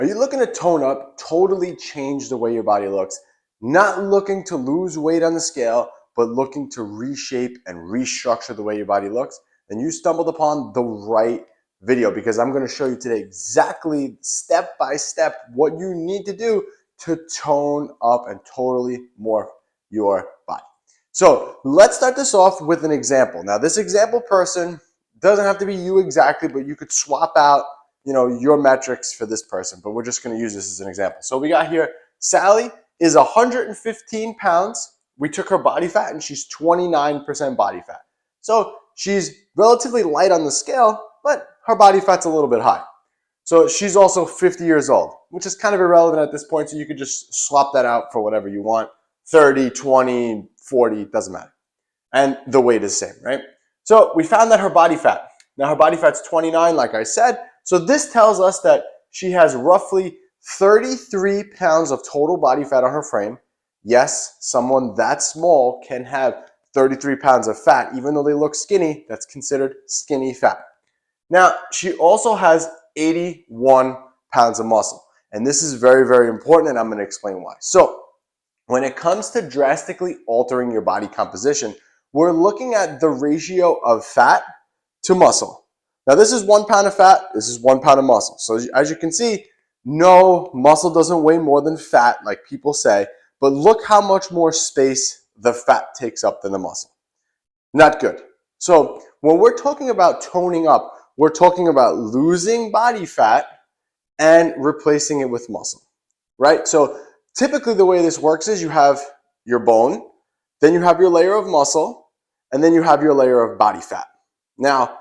Are you looking to tone up, totally change the way your body looks? Not looking to lose weight on the scale, but looking to reshape and restructure the way your body looks? Then you stumbled upon the right video, because I'm going to show you today exactly step by step what you need to do to tone up and totally morph your body. So let's start this off with an example. Now, this example person doesn't have to be you exactly, but you could swap out your metrics for this person, but we're just going to use this as an example. So we got here, Sally is 115 pounds. We took her body fat and she's 29% body fat. So she's relatively light on the scale, but her body fat's a little bit high. So she's also 50 years old, which is kind of irrelevant at this point. So you could just swap that out for whatever you want. 30, 20, 40, doesn't matter. And the weight is the same, right? So we found that her body fat, now her body fat's 29, like I said. So this tells us that she has roughly 33 pounds of total body fat on her frame. Yes, someone that small can have 33 pounds of fat. Even though they look skinny, that's considered skinny fat. Now, she also has 81 pounds of muscle. And this is very, very important, and I'm going to explain why. So when it comes to drastically altering your body composition, we're looking at the ratio of fat to muscle. Now, this is 1 pound of fat, this is 1 pound of muscle. So as you can see, no, muscle doesn't weigh more than fat, like people say, but look how much more space the fat takes up than the muscle. Not good. So when we're talking about toning up, we're talking about losing body fat and replacing it with muscle, right? So typically the way this works is you have your bone, then you have your layer of muscle, and then you have your layer of body fat. Now,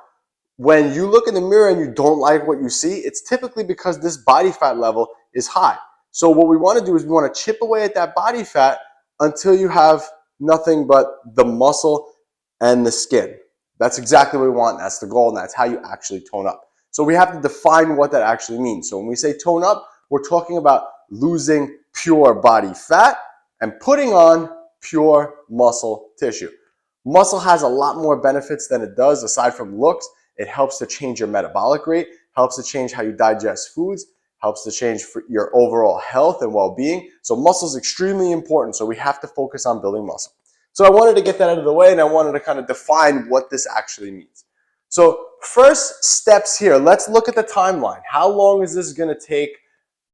when you look in the mirror and you don't like what you see, it's typically because this body fat level is high. So what we want to do is we want to chip away at that body fat until you have nothing but the muscle and the skin. That's exactly what we want. That's the goal, and that's how you actually tone up. So we have to define what that actually means. So when we say tone up, we're talking about losing pure body fat and putting on pure muscle tissue. Muscle has a lot more benefits than it does aside from looks. It helps to change your metabolic rate, helps to change how you digest foods, helps to change your overall health and well-being. So muscle is extremely important. So we have to focus on building muscle. So I wanted to get that out of the way, and I wanted to kind of define what this actually means. So first steps here, let's look at the timeline. How long is this going to take?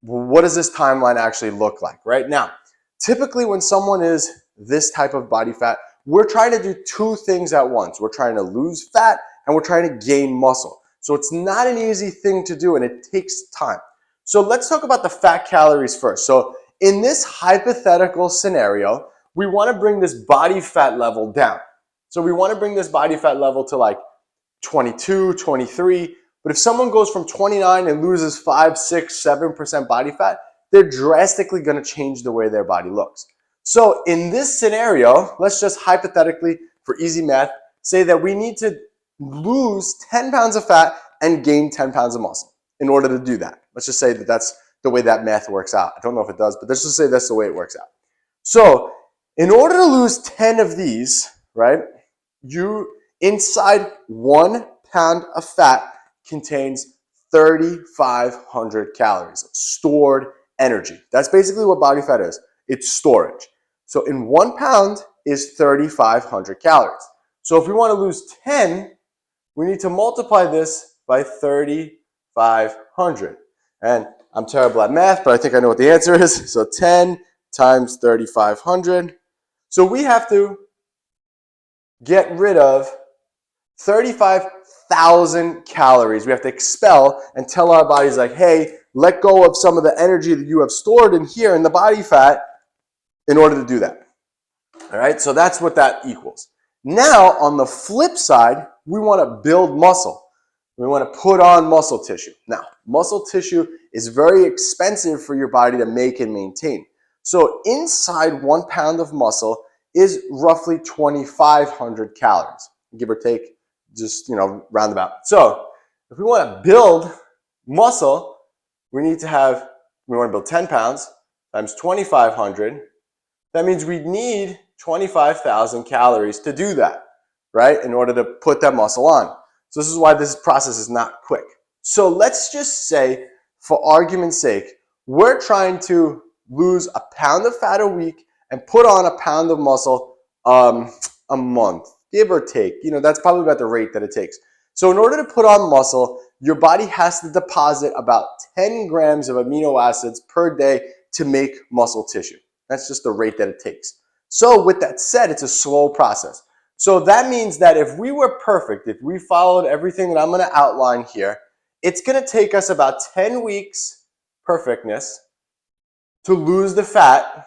What does this timeline actually look like? Right now, typically when someone is this type of body fat, we're trying to do two things at once. We're trying to lose fat and we're trying to gain muscle. So it's not an easy thing to do, and it takes time. So let's talk about the fat calories first. So in this hypothetical scenario, we want to bring this body fat level down. So we want to bring this body fat level to like 22, 23. But if someone goes from 29 and loses 5, 6, 7% body fat, they're drastically going to change the way their body looks. So in this scenario, let's just hypothetically, for easy math, say that we need to lose 10 pounds of fat and gain 10 pounds of muscle in order to do that. Let's just say that that's the way that math works out. I don't know if it does, but let's just say that's the way it works out. So in order to lose 10 of these, right, inside 1 pound of fat contains 3,500 calories, stored energy. That's basically what body fat is. It's storage. So in 1 pound is 3,500 calories. So if we want to lose 10, we need to multiply this by 3,500. And I'm terrible at math, but I think I know what the answer is. So 10 times 3,500. So we have to get rid of 35,000 calories. We have to expel and tell our bodies like, hey, let go of some of the energy that you have stored in here in the body fat in order to do that. All right, so that's what that equals. Now, on the flip side, we want to build muscle. We want to put on muscle tissue. Now, muscle tissue is very expensive for your body to make and maintain. So inside 1 pound of muscle is roughly 2,500 calories, give or take, just, roundabout. So if we want to build muscle, we want to build 10 pounds times 2,500. That means we need 25,000 calories to do that, right? In order to put that muscle on. So this is why this process is not quick. So let's just say, for argument's sake, we're trying to lose a pound of fat a week and put on a pound of muscle a month, give or take. That's probably about the rate that it takes. So in order to put on muscle, your body has to deposit about 10 grams of amino acids per day to make muscle tissue. That's just the rate that it takes. So with that said, it's a slow process. So that means that if we were perfect, if we followed everything that I'm going to outline here, it's going to take us about 10 weeks perfectness to lose the fat.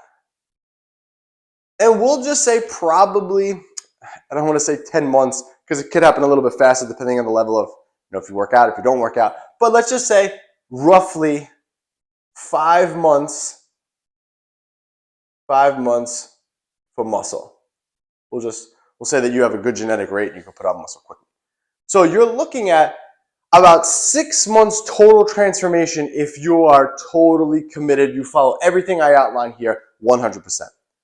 And we'll just say probably, I don't want to say 10 months because it could happen a little bit faster depending on the level of, if you work out, if you don't work out. But let's just say roughly 5 months for muscle. We'll say that you have a good genetic rate and you can put on muscle quickly. So you're looking at about 6 months total transformation if you are totally committed. You follow everything I outlined here 100%.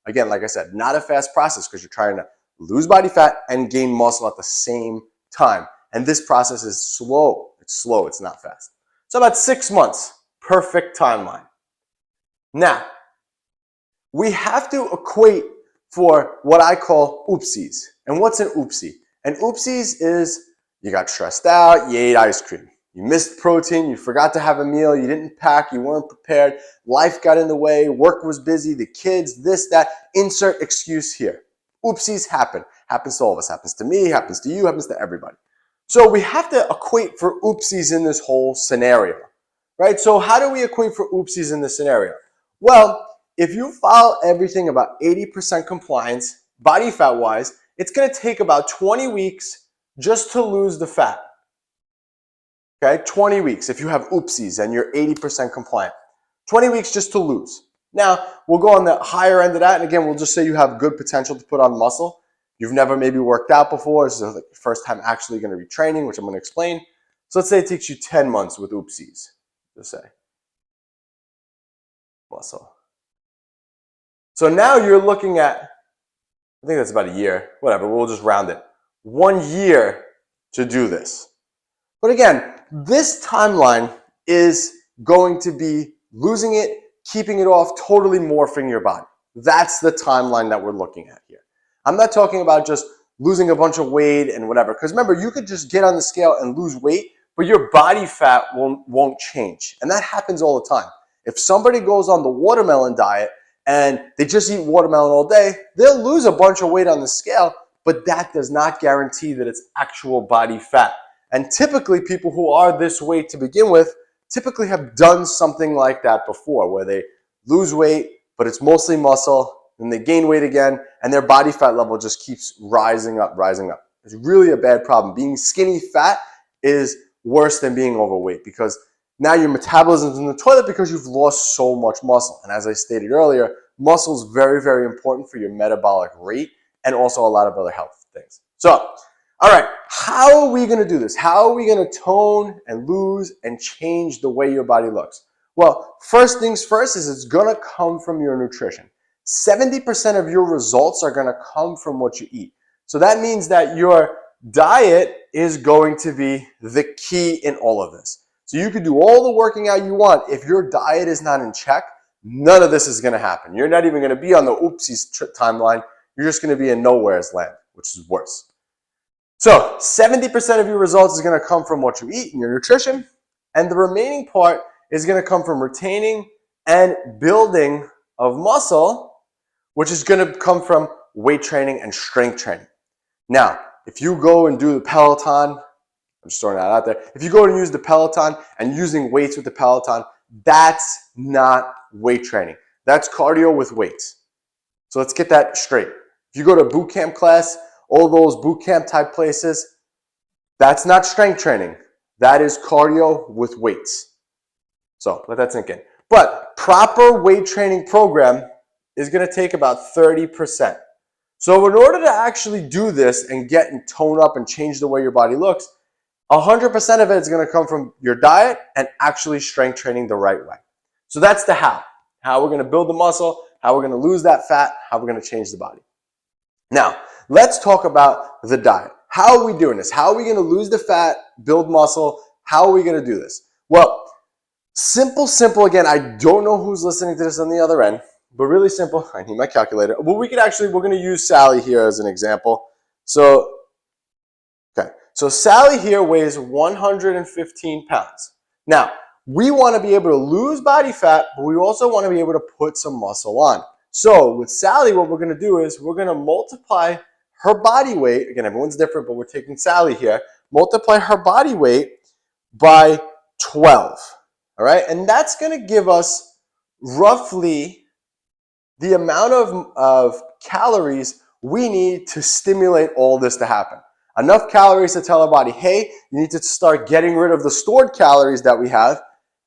Again, like I said, not a fast process because you're trying to lose body fat and gain muscle at the same time. And this process is slow. It's slow. It's not fast. So about 6 months, perfect timeline. Now, we have to equate for what I call oopsies. And what's an oopsie? An oopsies is you got stressed out, you ate ice cream, you missed protein, you forgot to have a meal, you didn't pack, you weren't prepared, life got in the way, work was busy, the kids, this, that, insert excuse here. Oopsies happen. Happens to all of us. Happens to me, happens to you, happens to everybody. So we have to equate for oopsies in this whole scenario, right? So how do we equate for oopsies in this scenario? Well, if you follow everything about 80% compliance, body fat wise, it's going to take about 20 weeks just to lose the fat. Okay, 20 weeks if you have oopsies and you're 80% compliant. 20 weeks just to lose. Now, we'll go on the higher end of that, and again, we'll just say you have good potential to put on muscle. You've never maybe worked out before, so it's the first time actually going to be training, which I'm going to explain. So let's say it takes you 10 months with oopsies, just say. Muscle. So now you're looking at, I think that's about a year, whatever, we'll just round it. 1 year to do this. But again, this timeline is going to be losing it, keeping it off, totally morphing your body. That's the timeline that we're looking at here. I'm not talking about just losing a bunch of weight and whatever, because remember, you could just get on the scale and lose weight, but your body fat won't change. And that happens all the time. If somebody goes on the watermelon diet and they just eat watermelon all day, they'll lose a bunch of weight on the scale, but that does not guarantee that it's actual body fat. And typically people who are this weight to begin with typically have done something like that before, where they lose weight, but it's mostly muscle, then they gain weight again, and their body fat level just keeps rising up, rising up. It's really a bad problem. Being skinny fat is worse than being overweight because now your metabolism's in the toilet because you've lost so much muscle. And as I stated earlier, muscle is very, very important for your metabolic rate and also a lot of other health things. So, all right, how are we going to do this? How are we going to tone and lose and change the way your body looks? Well, first things first is it's going to come from your nutrition. 70% of your results are going to come from what you eat. So that means that your diet is going to be the key in all of this. So you can do all the working out you want. If your diet is not in check, none of this is going to happen. You're not even going to be on the oopsies timeline. You're just going to be in nowhere's land, which is worse. So 70% of your results is going to come from what you eat and your nutrition. And the remaining part is going to come from retaining and building of muscle, which is going to come from weight training and strength training. Now, if you go and do the Peloton, I'm just throwing that out there. If you go and use the Peloton and using weights with the Peloton, that's not weight training. That's cardio with weights. So let's get that straight. If you go to a boot camp class, all those boot camp type places, that's not strength training. That is cardio with weights. So let that sink in. But proper weight training program is going to take about 30%. So in order to actually do this and get and tone up and change the way your body looks, 100% of it is going to come from your diet and actually strength training the right way. So that's the how. How we're going to build the muscle, how we're going to lose that fat, how we're going to change the body. Now, let's talk about the diet. How are we doing this? How are we going to lose the fat, build muscle? How are we going to do this? Well, Simple, simple. Again, I don't know who's listening to this on the other end, but really simple. I need my calculator. Well, we're going to use Sally here as an example. So, okay. So Sally here weighs 115 pounds. Now, we want to be able to lose body fat, but we also want to be able to put some muscle on. So with Sally, what we're going to do is we're going to multiply her body weight. Again, everyone's different, but we're taking Sally here. Multiply her body weight by 12. All right, and that's going to give us roughly the amount of calories we need to stimulate all this to happen. Enough calories to tell our body, hey, you need to start getting rid of the stored calories that we have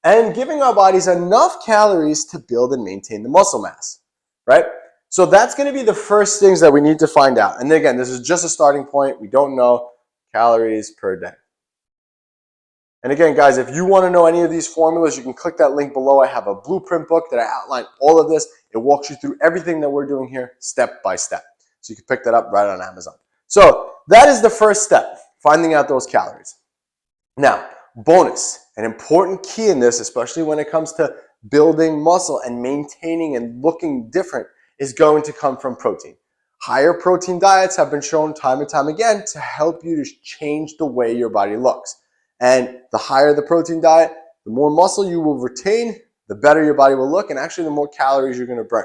and giving our bodies enough calories to build and maintain the muscle mass, right? So that's going to be the first things that we need to find out. And again, this is just a starting point. We don't know calories per day. And again, guys, if you want to know any of these formulas, you can click that link below. I have a blueprint book that I outline all of this. It walks you through everything that we're doing here step by step. So you can pick that up right on Amazon. So that is the first step, finding out those calories. Now, bonus, an important key in this, especially when it comes to building muscle and maintaining and looking different, is going to come from protein. Higher protein diets have been shown time and time again to help you to change the way your body looks. And the higher the protein diet, the more muscle you will retain, the better your body will look, and actually the more calories you're going to burn.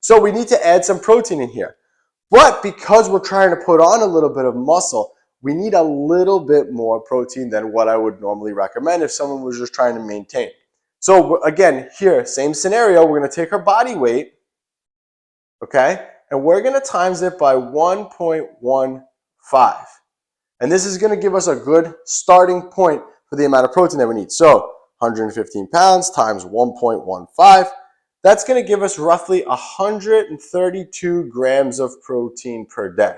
So we need to add some protein in here. But because we're trying to put on a little bit of muscle, we need a little bit more protein than what I would normally recommend if someone was just trying to maintain. So again, here, same scenario, we're going to take her body weight, okay, and we're going to times it by 1.15. And this is going to give us a good starting point for the amount of protein that we need. So 115 pounds times 1.15, that's going to give us roughly 132 grams of protein per day.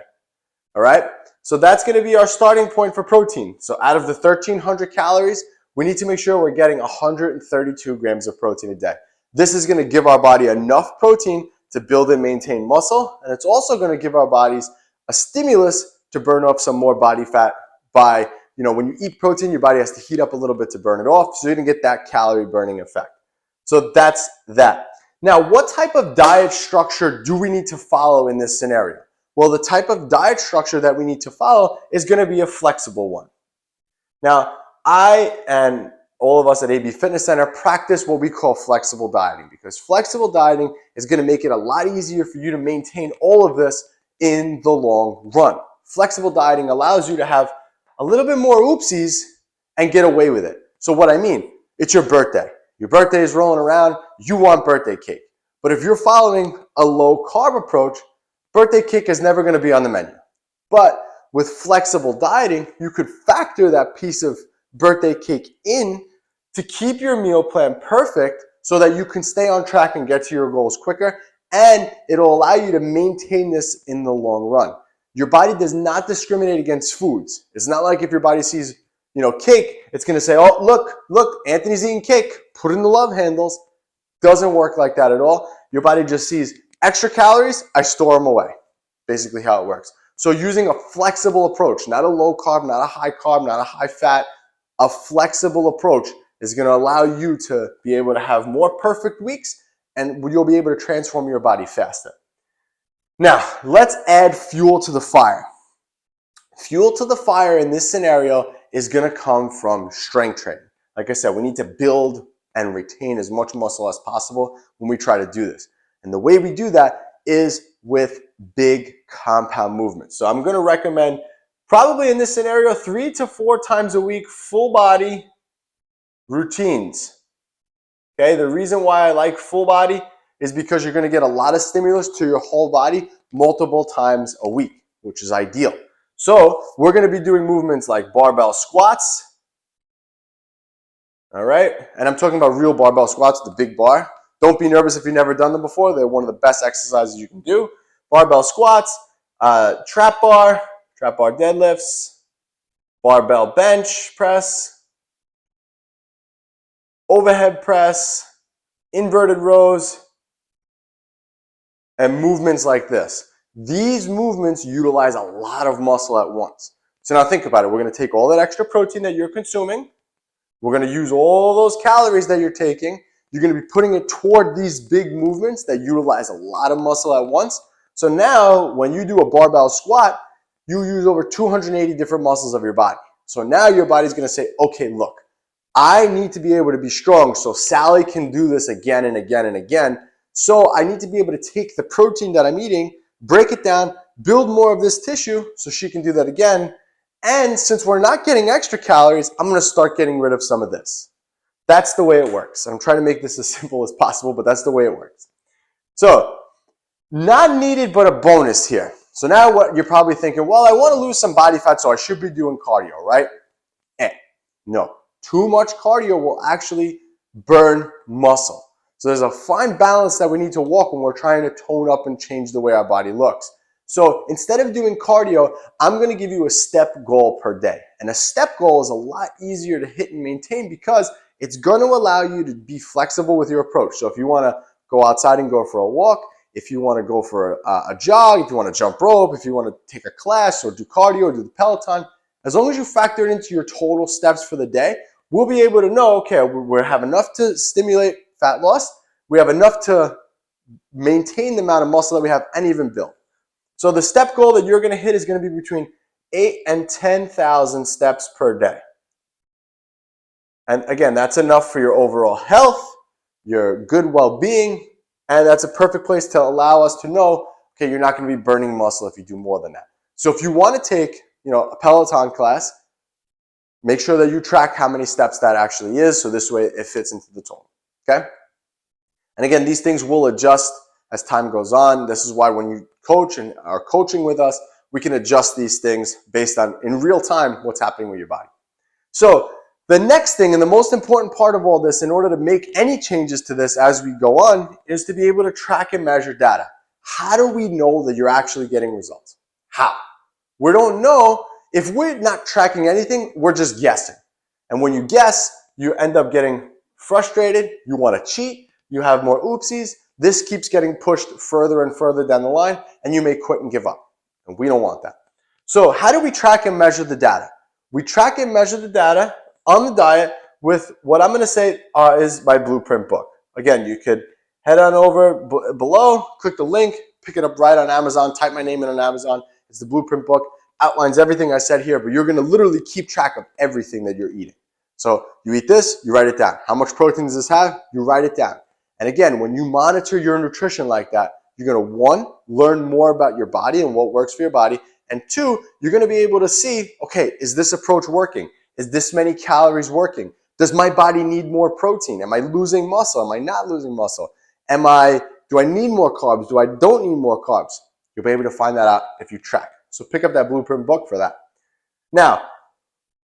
All right? So that's going to be our starting point for protein. So out of the 1,300 calories, we need to make sure we're getting 132 grams of protein a day. This is going to give our body enough protein to build and maintain muscle, and it's also going to give our bodies a stimulus to burn off some more body fat by, when you eat protein, your body has to heat up a little bit to burn it off, so you're going to get that calorie burning effect. So that's that. Now, what type of diet structure do we need to follow in this scenario? Well, the type of diet structure that we need to follow is going to be a flexible one. Now, I and all of us at AB Fitness Center practice what we call flexible dieting, because flexible dieting is going to make it a lot easier for you to maintain all of this in the long run. Flexible dieting allows you to have a little bit more oopsies and get away with it. So what I mean, it's your birthday. Your birthday is rolling around, you want birthday cake. But if you're following a low carb approach, birthday cake is never going to be on the menu. But with flexible dieting, you could factor that piece of birthday cake in to keep your meal plan perfect so that you can stay on track and get to your goals quicker, and it'll allow you to maintain this in the long run. Your body does not discriminate against foods. It's not like if your body sees, cake, it's going to say, oh, look, Anthony's eating cake. Put in the love handles. Doesn't work like that at all. Your body just sees extra calories, I store them away. Basically how it works. So using a flexible approach, not a low carb, not a high carb, not a high fat, a flexible approach is going to allow you to be able to have more perfect weeks, and you'll be able to transform your body faster. Now, let's add fuel to the fire. Fuel to the fire in this scenario is going to come from strength training. Like I said, we need to build and retain as much muscle as possible when we try to do this. And the way we do that is with big compound movements. So I'm going to recommend, probably in this scenario, 3 to 4 times a week, full body routines. Okay, the reason why I like full body is because you're going to get a lot of stimulus to your whole body multiple times a week, which is ideal. So we're going to be doing movements like barbell squats. All right, and I'm talking about real barbell squats, the big bar. Don't be nervous if you've never done them before. They're one of the best exercises you can do. Barbell squats, trap bar deadlifts, barbell bench press, overhead press, inverted rows, and movements like this. These movements utilize a lot of muscle at once. So now think about it. We're going to take all that extra protein that you're consuming. We're going to use all those calories that you're taking. You're going to be putting it toward these big movements that utilize a lot of muscle at once. So now when you do a barbell squat, you use over 280 different muscles of your body. So now your body's going to say, okay, look, I need to be able to be strong so Sally can do this again and again and again. So I need to be able to take the protein that I'm eating, break it down, build more of this tissue so she can do that again. And since we're not getting extra calories, I'm going to start getting rid of some of this. That's the way it works. I'm trying to make this as simple as possible, but that's the way it works. So, not needed, but a bonus here. So now what you're probably thinking, well, I want to lose some body fat, so I should be doing cardio, right? No. Too much cardio will actually burn muscle. So there's a fine balance that we need to walk when we're trying to tone up and change the way our body looks. So instead of doing cardio, I'm going to give you a step goal per day. And a step goal is a lot easier to hit and maintain because it's going to allow you to be flexible with your approach. So if you want to go outside and go for a walk, if you want to go for a jog, if you want to jump rope, if you want to take a class or do cardio or do the Peloton, as long as you factor it into your total steps for the day, we'll be able to know, okay, we have enough to stimulate fat loss, we have enough to maintain the amount of muscle that we have and even build. So the step goal that you're going to hit is going to be between 8 and 10,000 steps per day. And again, that's enough for your overall health, your good well-being, and that's a perfect place to allow us to know, okay, you're not going to be burning muscle if you do more than that. So if you want to take, a Peloton class, make sure that you track how many steps that actually is, so this way it fits into the total, okay? And again, these things will adjust as time goes on. This is why when you coach and are coaching with us, we can adjust these things based on, in real time, what's happening with your body. So the next thing and the most important part of all this, in order to make any changes to this as we go on, is to be able to track and measure data. How do we know that you're actually getting results? How? We don't know. If we're not tracking anything, we're just guessing. And when you guess, you end up getting frustrated, you want to cheat, you have more oopsies, this keeps getting pushed further and further down the line, and you may quit and give up. And we don't want that. So how do we track and measure the data? We track and measure the data on the diet with what I'm going to say is my blueprint book. Again, you could head on over below, click the link, pick it up right on Amazon, type my name in on Amazon. It's the blueprint book. Outlines everything I said here, but you're going to literally keep track of everything that you're eating. So you eat this, you write it down. How much protein does this have? You write it down. And again, when you monitor your nutrition like that, you're going to, 1, learn more about your body and what works for your body. And 2, you're going to be able to see, okay, is this approach working? Is this many calories working? Does my body need more protein? Am I losing muscle? Am I not losing muscle? Do I need more carbs? Do I don't need more carbs? You'll be able to find that out if you track. So pick up that blueprint book for that. Now,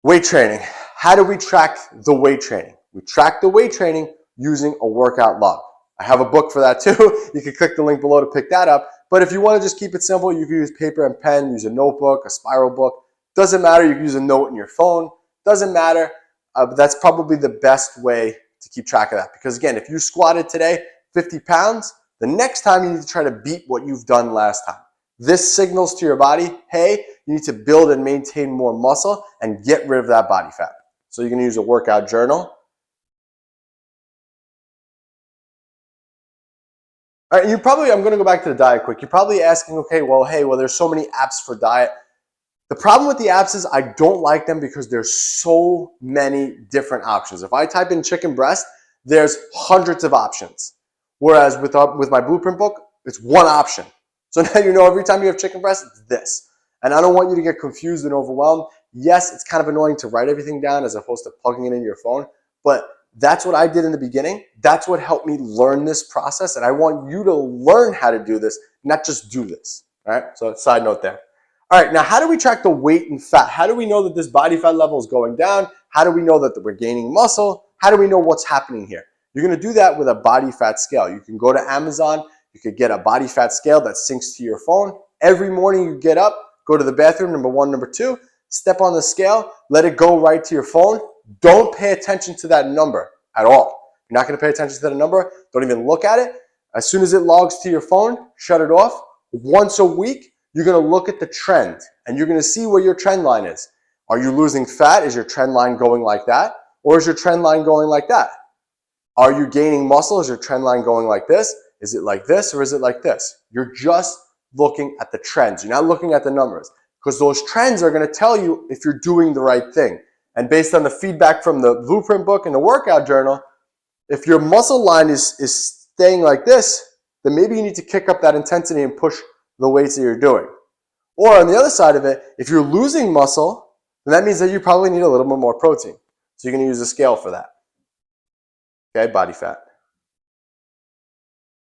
weight training. How do we track the weight training? We track the weight training using a workout log. I have a book for that too. You can click the link below to pick that up. But if you want to just keep it simple, you can use paper and pen, use a notebook, a spiral book. Doesn't matter. You can use a note in your phone. Doesn't matter. But that's probably the best way to keep track of that. Because again, if you squatted today 50 pounds, the next time you need to try to beat what you've done last time. This signals to your body, hey, you need to build and maintain more muscle and get rid of that body fat. So you're going to use a workout journal. All right, I'm going to go back to the diet quick. You're probably asking, okay, there's so many apps for diet. The problem with the apps is I don't like them because there's so many different options. If I type in chicken breast, there's hundreds of options. Whereas with my blueprint book, it's one option. So now you know every time you have chicken breast, it's this. And I don't want you to get confused and overwhelmed. Yes, it's kind of annoying to write everything down as opposed to plugging it into your phone, but that's what I did in the beginning. That's what helped me learn this process, and I want you to learn how to do this, not just do this. All right, so side note there. All right, now how do we track the weight and fat? How do we know that this body fat level is going down? How do we know that we're gaining muscle? How do we know what's happening here? You're going to do that with a body fat scale. You can go to Amazon. You could get a body fat scale that syncs to your phone. Every morning you get up, go to the bathroom, number 1, number 2, step on the scale, let it go right to your phone. Don't pay attention to that number at all. You're not going to pay attention to that number. Don't even look at it. As soon as it logs to your phone, shut it off. Once a week, you're going to look at the trend, and you're going to see where your trend line is. Are you losing fat? Is your trend line going like that? Or is your trend line going like that? Are you gaining muscle? Is your trend line going like this? Is it like this or is it like this? You're just looking at the trends. You're not looking at the numbers, because those trends are going to tell you if you're doing the right thing. And based on the feedback from the blueprint book and the workout journal, if your muscle line is staying like this, then maybe you need to kick up that intensity and push the weights that you're doing. Or on the other side of it, if you're losing muscle, then that means that you probably need a little bit more protein. So you're going to use a scale for that. Okay, body fat.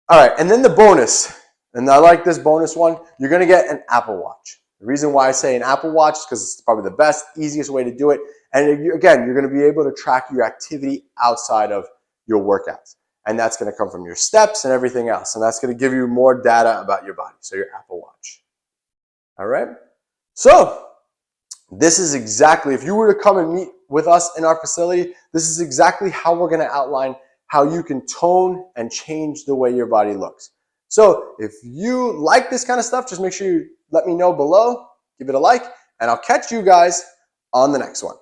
All right, and then the bonus, and I like this bonus one, you're going to get an Apple Watch. The reason why I say an Apple Watch is because it's probably the best, easiest way to do it. And again, you're going to be able to track your activity outside of your workouts. And that's going to come from your steps and everything else. And that's going to give you more data about your body, so your Apple Watch. All right? So this is exactly, if you were to come and meet with us in our facility, this is exactly how we're going to outline how you can tone and change the way your body looks. So if you like this kind of stuff, just make sure you let me know below, give it a like, and I'll catch you guys on the next one.